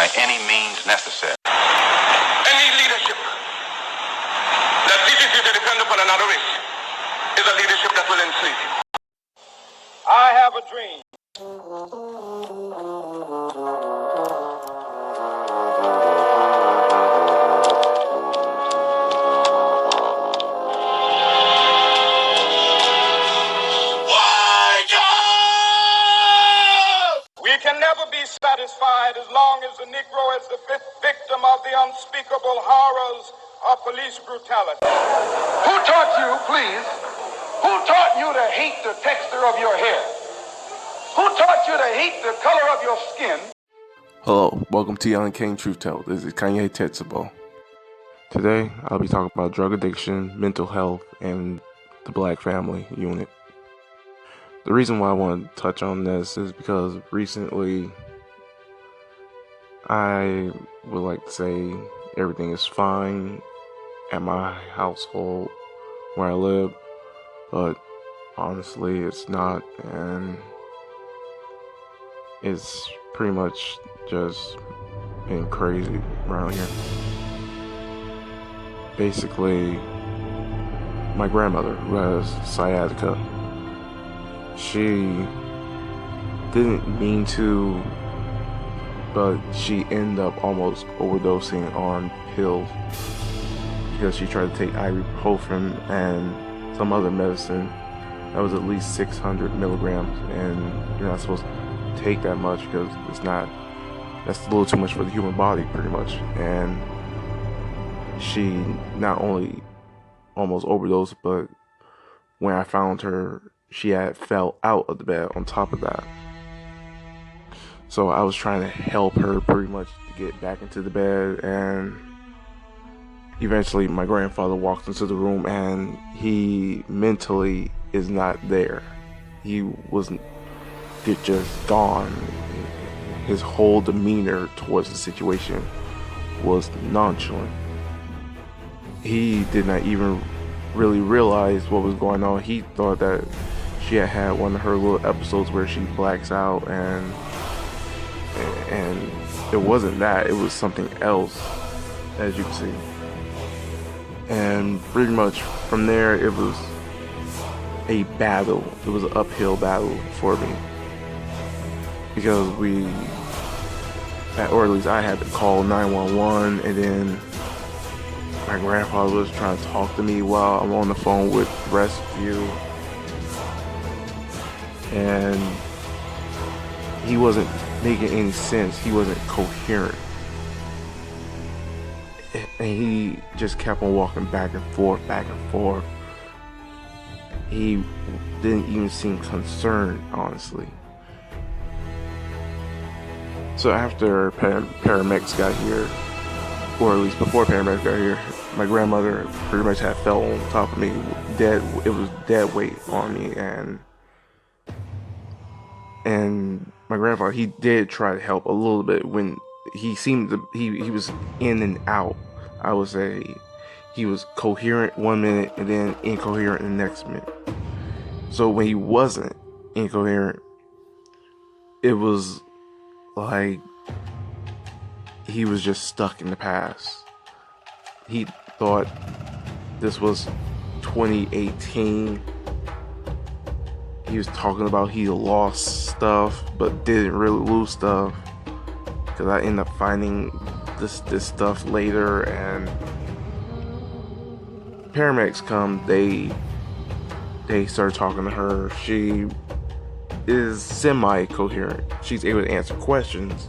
by any means necessary. Any leadership that teaches you to depend upon another race is a leadership that will enslave you. I have a dream. We can never be satisfied as long as the Negro is the victim of the unspeakable horrors of police brutality. Who taught you, please? Who taught you to hate the texture of your hair? Who taught you to hate the color of your skin? Hello, welcome to Young King Truth Tell. This is Kanye Tetsubo. Today, I'll be talking about drug addiction, mental health, and the Black family unit. The reason why I want to touch on this is because recently, I would like to say everything is fine at my household where I live, but honestly, it's not, and it's pretty much just been crazy around here. Basically, my grandmother, who has sciatica, she didn't mean to, but she ended up almost overdosing on pills because she tried to take ibuprofen and some other medicine that was at least 600 milligrams, and you're not supposed to take that much because that's a little too much for the human body, pretty much. And she not only almost overdosed, but when I found her, she had fell out of the bed on top of that. So I was trying to help her pretty much to get back into the bed, and eventually my grandfather walked into the room, and he mentally is not there. He wasn't just gone. His whole demeanor towards the situation was nonchalant. He did not even really realize what was going on. He thought that she had one of her little episodes where she blacks out, and it wasn't that. It was something else, as you can see. And pretty much from there, it was a battle. It was an uphill battle for me, because or at least I had to call 911, and then my grandfather was trying to talk to me while I'm on the phone with rescue, and he wasn't making any sense. He wasn't coherent, and he just kept on walking back and forth. He didn't even seem concerned, honestly. So after paramedics got here, or at least before paramedics got here, my grandmother pretty much had fell on top of me, dead. It was dead weight on me, and my grandfather, he did try to help a little bit. When he seemed to, he was in and out. I would say he was coherent one minute and then incoherent the next minute. So when he wasn't incoherent, it was like he was just stuck in the past. He thought this was 2018. He was talking about he lost stuff, but didn't really lose stuff, because I ended up finding this stuff later. And paramedics come, they started talking to her. She is semi-coherent. She's able to answer questions,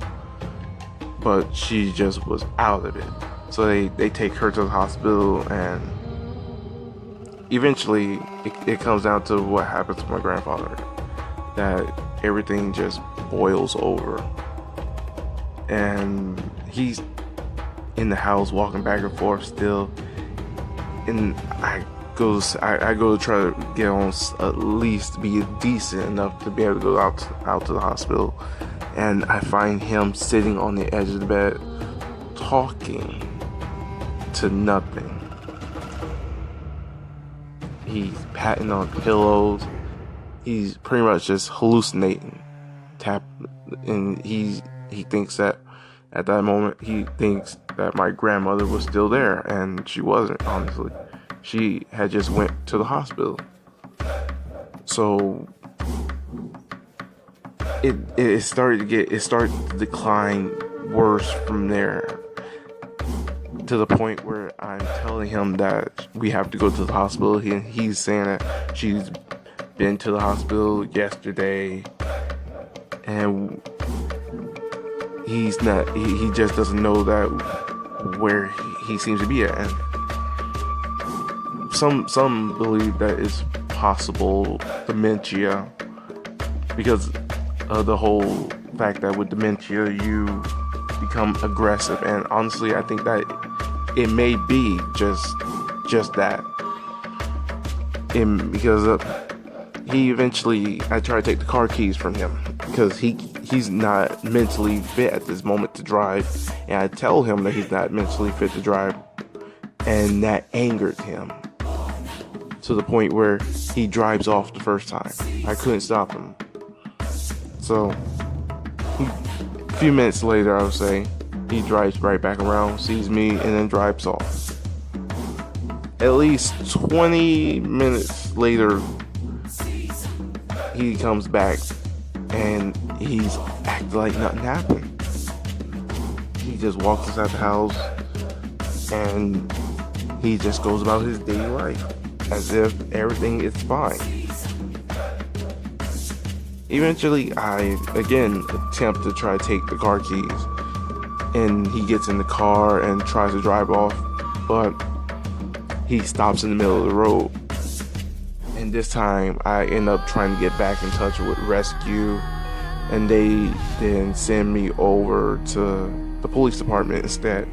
but she just was out of it. So they take her to the hospital, and eventually it comes down to what happens to my grandfather, that everything just boils over, and he's in the house walking back and forth still, and I go to try to get on, at least be decent enough to be able to go out to the hospital, and I find him sitting on the edge of the bed talking to nothing. He's patting on pillows. He's pretty much just hallucinating. And he thinks that At that moment, he thinks that my grandmother was still there, and she wasn't, honestly. She had just went to the hospital. So it started to decline worse from there, to the point where I'm telling him that we have to go to the hospital. He's saying that she's been to the hospital yesterday, and he's not. He just doesn't know that where he seems to be at. And some believe that it's possible dementia, because of the whole fact that with dementia you become aggressive. And honestly, I think that it may be just that. Because he eventually, I try to take the car keys from him because he's not mentally fit at this moment to drive, and I tell him that he's not mentally fit to drive, and that angered him to the point where he drives off the first time. I couldn't stop him. So a few minutes later, I would say, he drives right back around, sees me, and then drives off. At least 20 minutes later, he comes back and he's acting like nothing happened. He just walks inside the house and he just goes about his daily life as if everything is fine. Eventually, I again attempt to try to take the car keys, and he gets in the car and tries to drive off, but he stops in the middle of the road. And this time I end up trying to get back in touch with rescue, and they then send me over to the police department instead.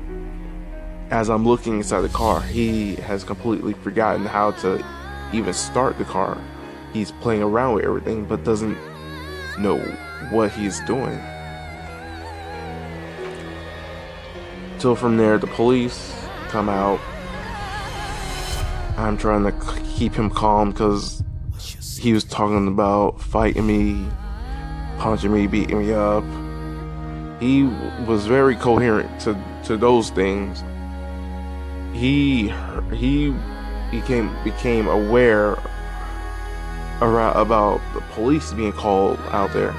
As I'm looking inside the car, he has completely forgotten how to even start the car. He's playing around with everything but doesn't know what he's doing. So from there, the police come out. I'm trying to keep him calm because he was talking about fighting me, punching me, beating me up. He was very coherent to those things. He became aware about the police being called out there.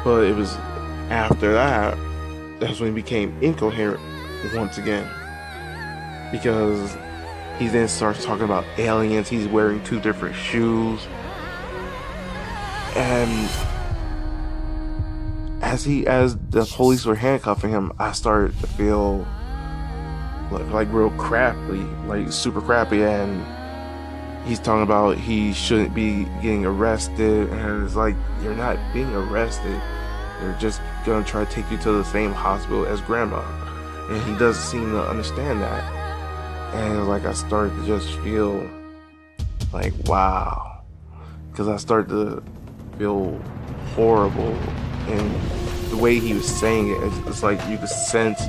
But it was after that's when he became incoherent once again. Because he then starts talking about aliens. He's wearing 2 different shoes. And as the police were handcuffing him, I started to feel like real crappy, like super crappy. And he's talking about he shouldn't be getting arrested, and it's like, you're not being arrested, they're just gonna try to take you to the same hospital as grandma. And he doesn't seem to understand that. And like, I started to just feel like, wow, because I started to feel horrible. And the way he was saying it, it's like you could sense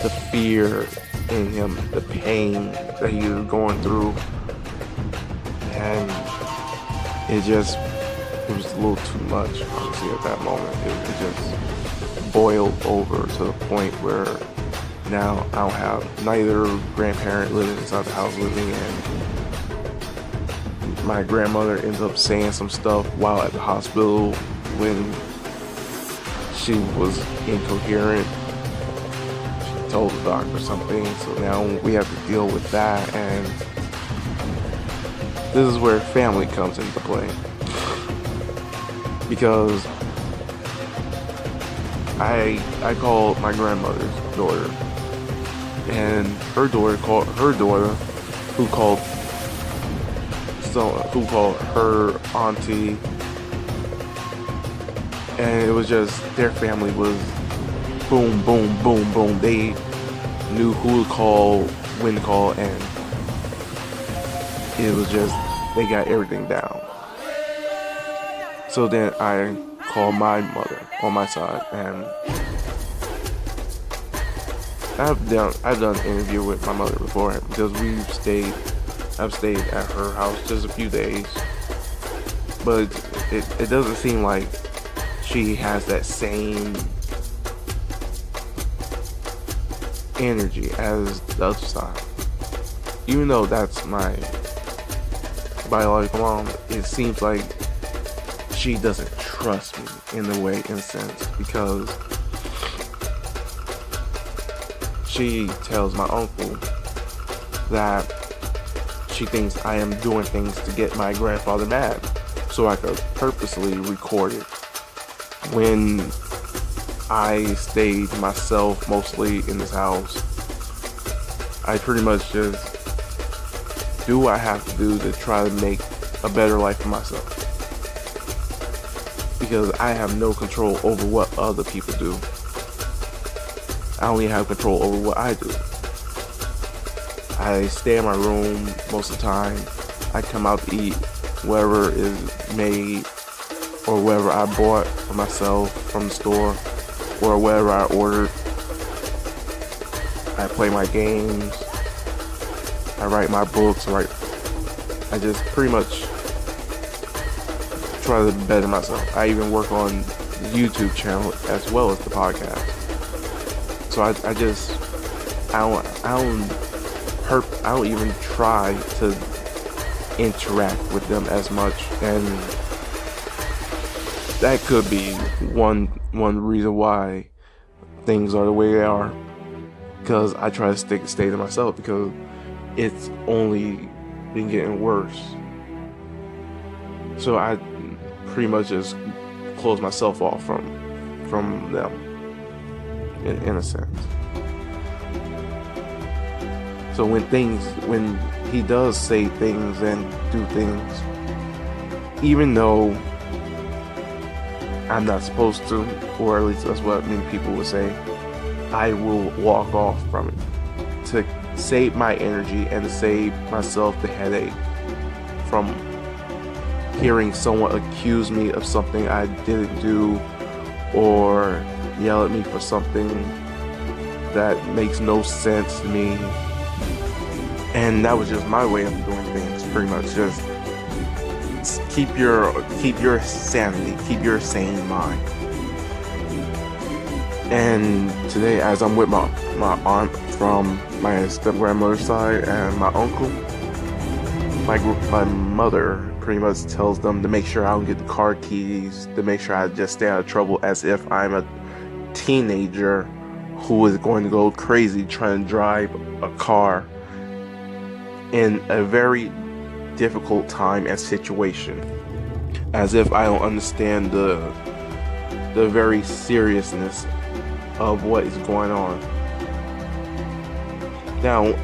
the fear in him, the pain that he was going through. And it was a little too much, honestly, at that moment. It just boiled over to the point where now I don't have neither grandparent living inside the house with me, and my grandmother ends up saying some stuff while at the hospital when she was incoherent. She told the doctor something, so now we have to deal with that. And this is where family comes into play, because I called my grandmother's daughter, and her daughter called her daughter, who called her auntie, and it was just, their family was boom, boom, boom, boom. They knew who to call, when to call, and it was just, they got everything down. So then I called my mother on my side, and I've done an interview with my mother before, because I've stayed at her house just a few days, but it doesn't seem like she has that same energy as the other side. Even though that's my biological mom, it seems like she doesn't trust me in a sense, because she tells my uncle that she thinks I am doing things to get my grandfather mad, so I could purposely record it. When I stayed myself mostly in this house, I pretty much just do what I have to do to try to make a better life for myself, because I have no control over what other people do. I only have control over what I do. I stay in my room most of the time. I come out to eat whatever is made or whatever I bought for myself from the store or whatever I ordered. I play my games. I write my books. I just pretty much try to better myself. I even work on the YouTube channel as well as the podcast. So I don't even try to interact with them as much, and that could be one reason why things are the way they are, because I try to stay to myself, because it's only been getting worse. So I pretty much just close myself off from them in a sense. So when he does say things and do things, even though I'm not supposed to, or at least that's what many people would say, I will walk off from it to save my energy and to save myself the headache from hearing someone accuse me of something I didn't do, or yell at me for something that makes no sense to me. And that was just my way of doing things, pretty much. Just keep your sanity, keep your sane mind. And today, as I'm with my aunt from my step-grandmother's side and my uncle, my mother pretty much tells them to make sure I don't get the car keys, to make sure I just stay out of trouble, as if I'm a teenager who is going to go crazy trying to drive a car in a very difficult time and situation, as if I don't understand the very seriousness of what is going on. Now,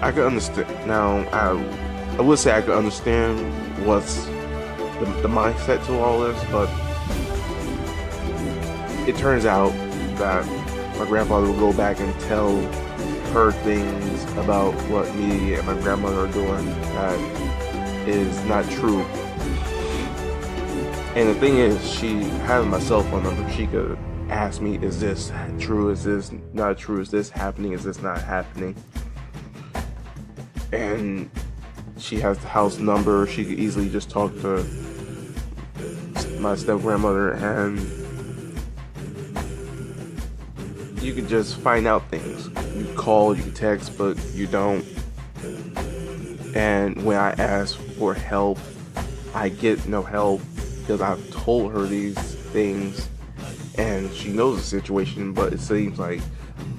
I can understand. Now, I would say I can understand what's the mindset to all this, but it turns out that my grandfather will go back and tell her things about what me and my grandmother are doing that is not true. And the thing is, she has my cell phone number. She could ask me, is this true? Is this not true? Is this happening? Is this not happening? And she has the house number. She could easily just talk to my step-grandmother, and you could just find out things. You call, you text, but you don't. And when I ask for help, I get no help, because I've told her these things and she knows the situation, but it seems like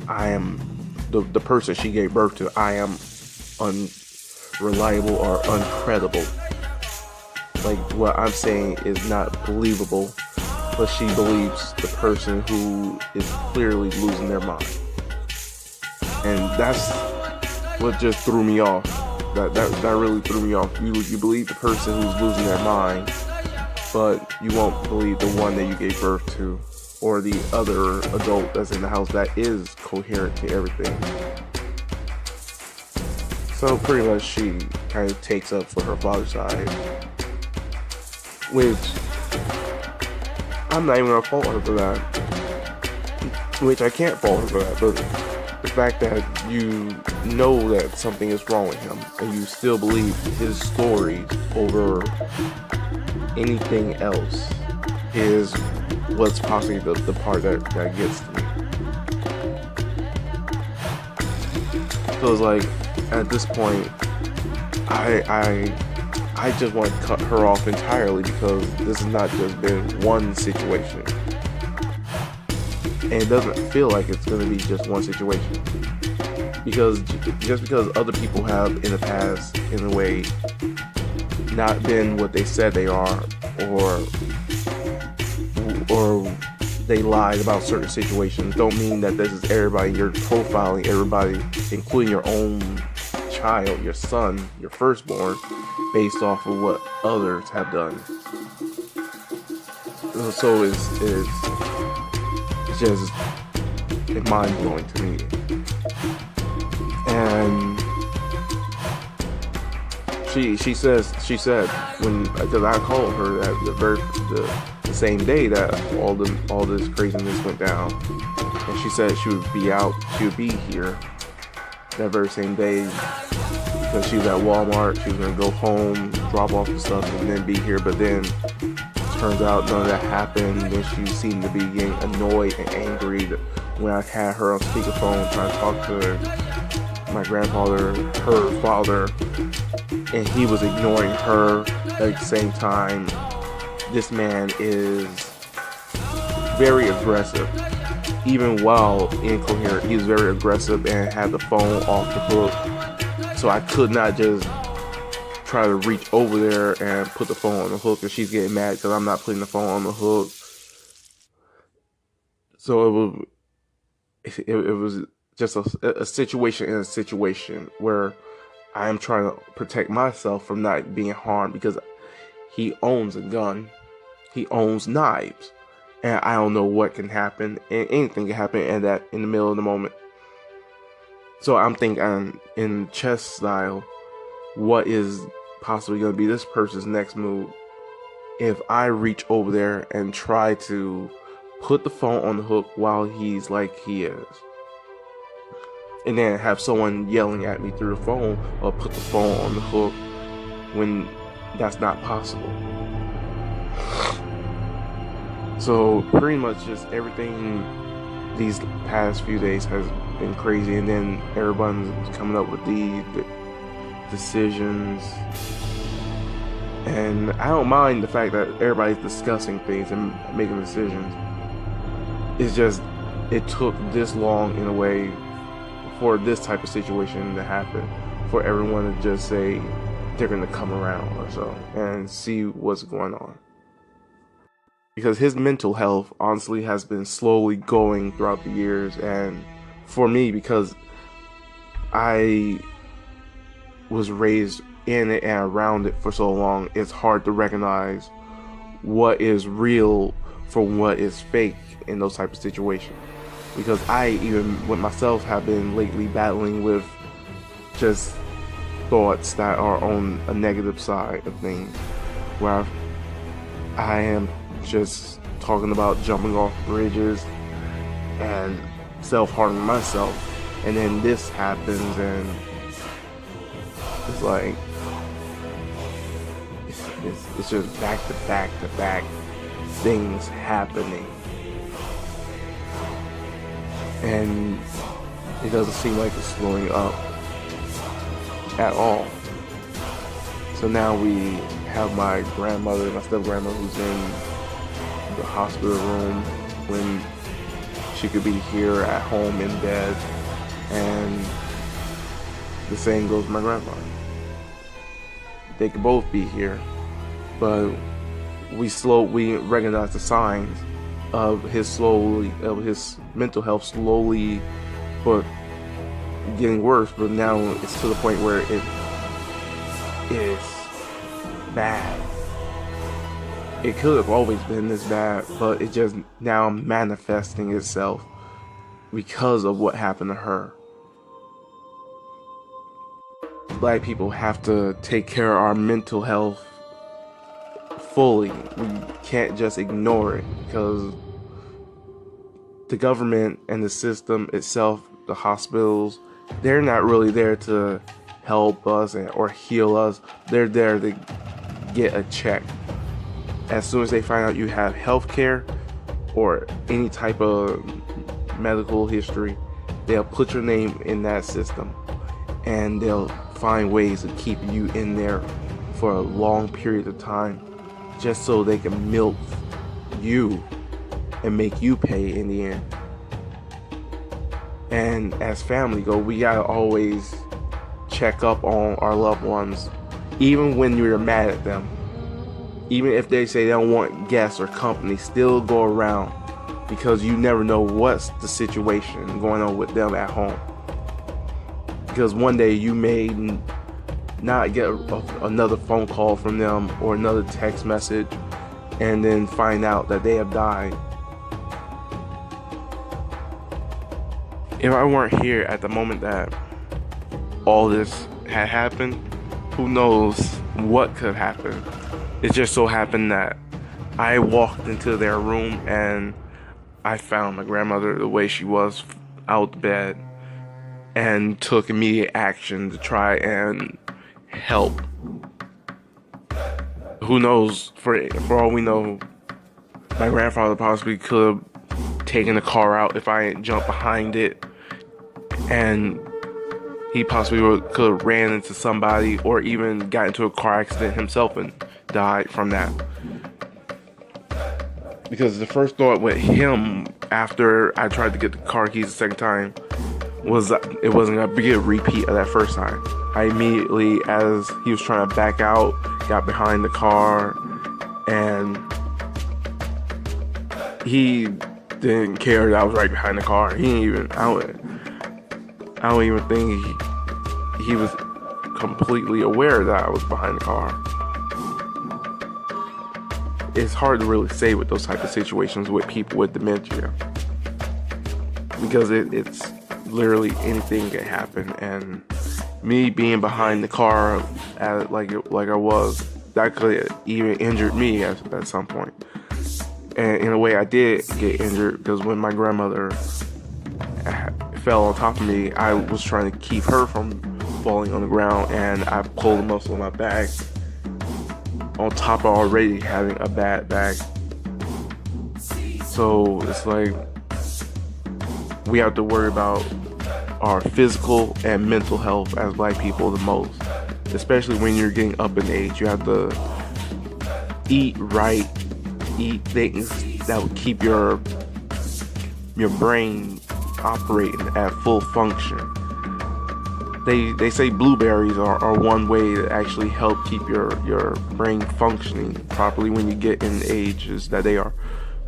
I am the person she gave birth to. I am unreliable or uncredible. Like, what I'm saying is not believable, but she believes the person who is clearly losing their mind. And that's what just threw me off. That really threw me off. You believe the person who's losing their mind, but you won't believe the one that you gave birth to, or the other adult that's in the house that is coherent to everything. So pretty much she kind of takes up for her father's side, which I'm not even gonna fault her for that. Which I can't fault her for that, but the fact that you know that something is wrong with him and you still believe his story over anything else is what's possibly the part that gets to me. So it's like, at this point, I just want to cut her off entirely, because this has not just been one situation. And it doesn't feel like it's going to be just one situation. Because just because other people have in the past, in a way, not been what they said they are, or they lied about certain situations, don't mean that this is everybody. You're profiling everybody, including your own child, your son, your firstborn, based off of what others have done. So it's just mind-blowing to me. And she said when, because I called her at the same day that all this craziness went down, and she said she would be here that very same day, because she was at Walmart. She was gonna go home, drop off the stuff, and then be here. But then turns out none of that happened. Then she seemed to be getting annoyed and angry when I had her on speakerphone trying to talk to my grandfather, her father, and he was ignoring her. At the same time, this man is very aggressive. Even while incoherent, he was very aggressive and had the phone off the hook. So I could not just try to reach over there and put the phone on the hook, and she's getting mad because I'm not putting the phone on the hook. So it was just a situation in a situation where I am trying to protect myself from not being harmed, because he owns a gun, he owns knives, and I don't know what can happen, and anything can happen in the middle of the moment. So I'm thinking in chess style, what is possibly going to be this person's next move if I reach over there and try to put the phone on the hook while he's like he is, and then have someone yelling at me through the phone, or put the phone on the hook when that's not possible. So pretty much just everything these past few days has been crazy, and then everyone's coming up with the decisions. And I don't mind the fact that everybody's discussing things and making decisions. It's just, it took this long in a way for this type of situation to happen, for everyone to just say they're going to come around or so and see what's going on. Because his mental health honestly has been slowly going throughout the years, and for me, because I was raised in it and around it for so long, it's hard to recognize what is real from what is fake in those type of situations. Because I, even with myself, have been lately battling with just thoughts that are on a negative side of things, where I am just talking about jumping off bridges and self-harming myself, and then this happens, and it's like it's just back to back things happening, and it doesn't seem like it's slowing up at all. So now we have my grandmother, my step-grandmother, who's in the hospital room when she could be here at home in bed, and the same goes for my grandfather. They could both be here, but we recognize the signs of his mental health slowly but getting worse. But now it's to the point where it is bad. It could have always been this bad, but it just now manifesting itself because of what happened to her. Black people have to take care of our mental health fully. We can't just ignore it, because the government and the system itself, the hospitals, they're not really there to help us or heal us. They're there to get a check. As soon as they find out you have health care or any type of medical history, they'll put your name in that system. and they'll find ways of keeping you in there for a long period of time just so they can milk you and make you pay in the end. And as family go, we gotta always check up on our loved ones, even when you're mad at them. Even if they say they don't want guests or company, still go around, because you never know what's the situation going on with them at home. Because one day you may not get another phone call from them or another text message, and then find out that they have died. If I weren't here at the moment that all this had happened, who knows what could happen. It just so happened that I walked into their room and I found my grandmother the way she was, out of bed, and took immediate action to try and help. Who knows, for all we know, my grandfather possibly could have taken the car out if I hadn't jumped behind it, and he possibly could have ran into somebody or even got into a car accident himself and died from that. Because the first thought with him after I tried to get the car keys the second time was that it wasn't going to be a repeat of that first time. I immediately, as he was trying to back out, got behind the car, and he didn't care that I was right behind the car. He didn't even, I don't even think he was completely aware that I was behind the car. It's hard to really say with those type of situations with people with dementia, because it's literally anything can happen, and me being behind the car like I was, that could even injured me at some point. And in a way I did get injured, because when my grandmother fell on top of me, I was trying to keep her from falling on the ground, and I pulled a muscle in my back on top of already having a bad back. So it's like we have to worry about our physical and mental health as Black people the most, especially when you're getting up in age. You have to eat right, eat things that will keep your brain operating at full function. They say blueberries are one way to actually help keep your brain functioning properly when you get in ages that they are.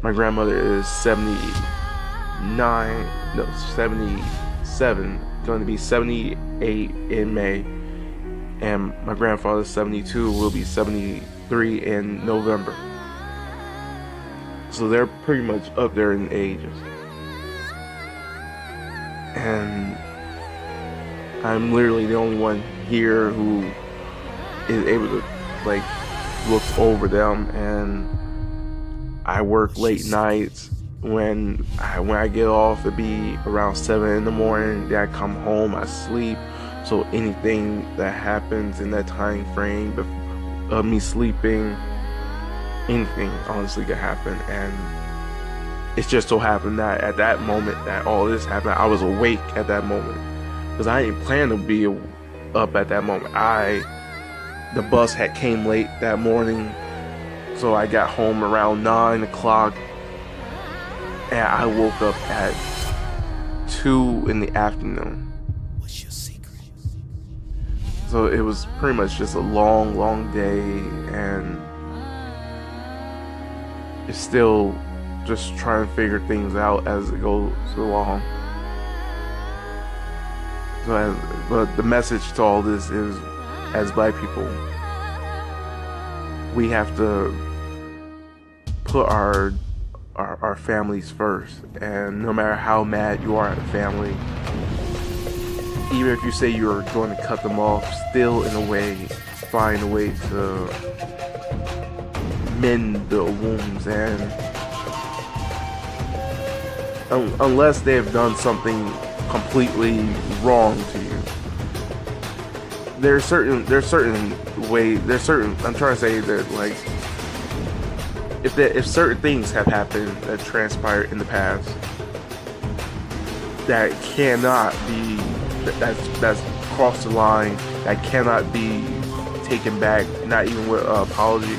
My grandmother is 77, going to be 78 in May, and my grandfather 72, will be 73 in November. So they're pretty much up there in ages. And I'm literally the only one here who is able to look over them, and I work late nights. When I get off, it'd be around 7 in the morning. Then I come home, I sleep. So anything that happens in that time frame of me sleeping, anything honestly could happen. And it's just so happened that at that moment that all this happened, I was awake at that moment, because I didn't plan to be up at that moment. The bus had came late that morning, so I got home around 9 o'clock, and I woke up at 2 in the afternoon. What's your secret? So it was pretty much just a long, long day, and it's still just trying to figure things out as it goes along. But the message to all this is, as Black people, we have to put our families first. And no matter how mad you are at a family, even if you say you're going to cut them off, still in a way find a way to mend the wounds. And unless they have done something completely wrong to you, I'm trying to say that, like, if certain things have happened that transpired in the past that cannot be, that's crossed the line that cannot be taken back, not even with an apology,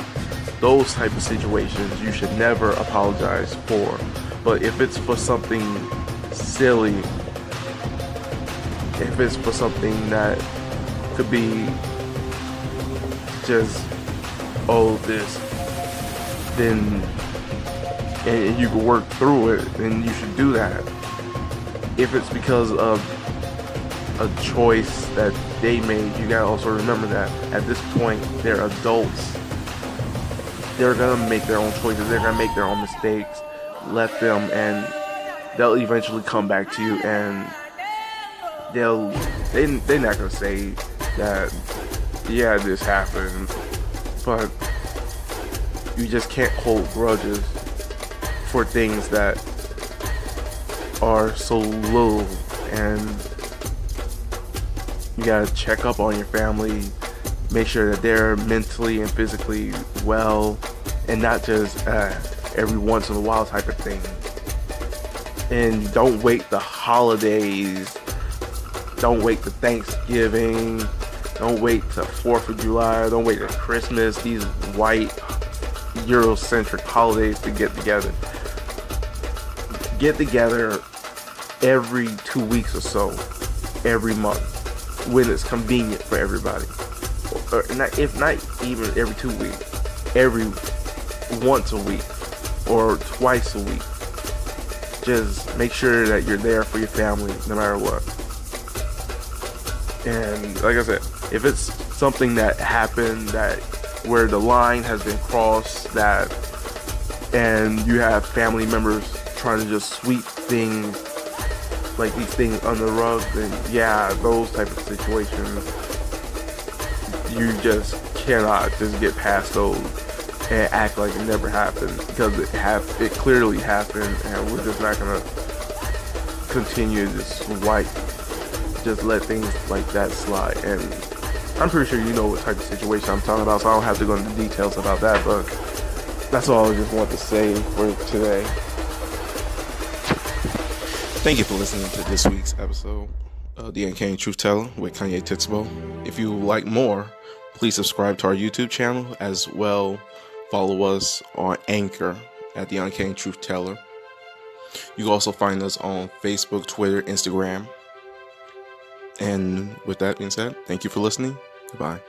those type of situations you should never apologize for. But if it's for something silly, if it's for something that could be just, oh, this, then, and you can work through it, then you should do that. If it's because of a choice that they made, you gotta also remember that at this point, they're adults. They're gonna make their own choices, they're gonna make their own mistakes. Let them, and they'll eventually come back to you, and they're not gonna say that, yeah, this happened, but you just can't hold grudges for things that are so little. And you gotta check up on your family, make sure that they're mentally and physically well, and not just every once in a while type of thing. And don't wait the holidays, don't wait to Thanksgiving, don't wait to 4th of July, don't wait to Christmas, these white Eurocentric holidays to get together. Get together every 2 weeks or so, every month, when it's convenient for everybody. Or not, if not even every 2 weeks, every once a week or twice a week. Just make sure that you're there for your family no matter what. And like I said, if it's something that happened that where the line has been crossed, that and you have family members trying to just sweep things like these things under the rug, then yeah, those type of situations, you just cannot just get past those and act like it never happened, because it clearly happened, and we're just not gonna continue just let things like that slide. And I'm pretty sure you know what type of situation I'm talking about, so I don't have to go into details about that, but that's all I just want to say for today. Thank you for listening to this week's episode of The Uncanny Truth Teller with Kanye Titsbo. If you would like more, please subscribe to our YouTube channel, as well follow us on Anchor at The Uncanny Truth Teller. You can also find us on Facebook, Twitter, Instagram. And with that being said, thank you for listening. Goodbye.